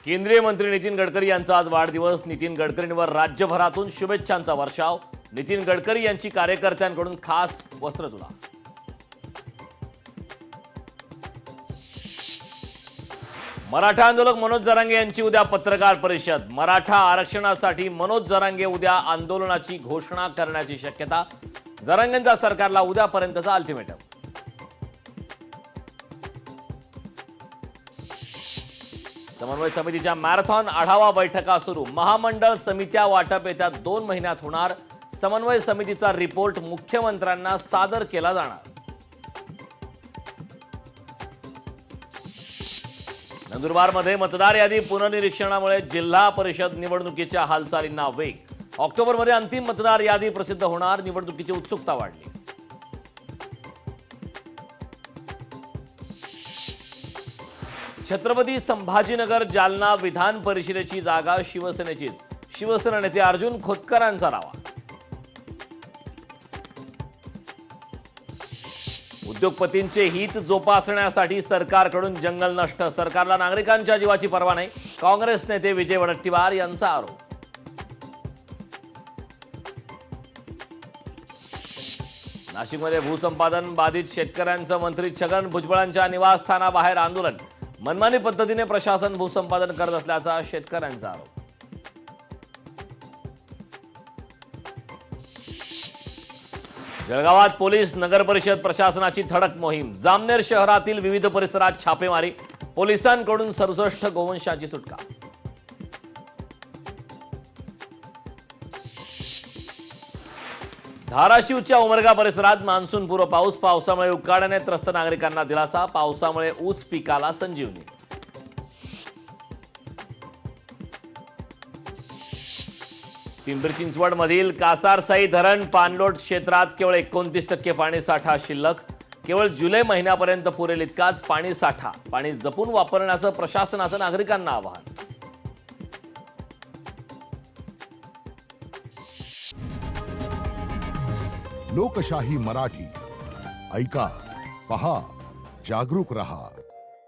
केंद्रीय मंत्री नितीन गडकरी यांचा आज वाढदिवस। नितीन गडकरींवर राज्यभरातून शुभेच्छांचा वर्षाव। नितीन गडकरी यांची कार्यकर्त्यांकडून खास वस्त्रतुला। मराठा आंदोलक मनोज जरांगे यांची उद्या पत्रकार परिषद। मराठा आरक्षणासाठी मनोज जरांगे उद्या आंदोलनाची घोषणा करण्याची शक्यता। जरांगेंचा सरकारला उद्यापर्यंतचा अल्टिमेटम। समन्वय समितीच्या मॅरेथॉन आढावा बैठका सुरू। महामंडळ समित्या वाटप येत्या 2 महिन्यात होणार। समन्वय समितीचा रिपोर्ट मुख्यमंत्र्यांना सादर केला जाणार। नंदुरबारमध्ये मतदार यादी पुनर्निरीक्षणामुळे जिल्हा परिषद निवडणुकीच्या हालचालींना वेग। ऑक्टोबरमध्ये अंतिम मतदार यादी प्रसिद्ध होणार। निवडणुकीची उत्सुकता वाढली। छत्रपती संभाजीनगर जालना विधान परिषदेची जागा शिवसेनेचीच। शिवसेना नेते अर्जुन खोतकरांचा दावा। उद्योगपतींचे हित जोपासण्यासाठी सरकारकडून जंगल नष्ट। सरकारला नागरिकांच्या जीवाची पर्वा नाही। काँग्रेस नेते विजय वडेट्टीवार यांचा आरोप। नाशिकमध्ये भूसंपादन बाधित शेतकऱ्यांचं मंत्री छगन भुजबळांच्या निवासस्थानाबाहेर आंदोलन। मनमानी पद्धतीने प्रशासन भूसंपादन करत असल्याचा शेतकऱ्यांचा आरोप। जळगावात पोलीस नगरपरिषद प्रशासनाची धडक मोहीम। जामनेर शहरातील विविध परिसरात छापेमारी। पोलिसांकडून 67 गोवंशाची सुटका। धाराशिवच्या उमरगा परिसरात मान्सूनपूर्व पाऊस। पावसामुळे उकाड्याने त्रस्त नागरिकांना दिलासा। पावसामुळे ऊस पिकाला संजीवनी। पिंपरी चिंचवड मधील कासारसाई धरण पाणलोट क्षेत्रात केवळ 29% पाणी साठा शिल्लक। केवळ जुलै महिन्यापर्यंत पुरेल इतकाच पाणी साठा। पाणी जपून वापरण्याचं प्रशासनाचं नागरिकांना आवाहन। लोकशाही मराठी ऐका, पहा, जागरूक रहा।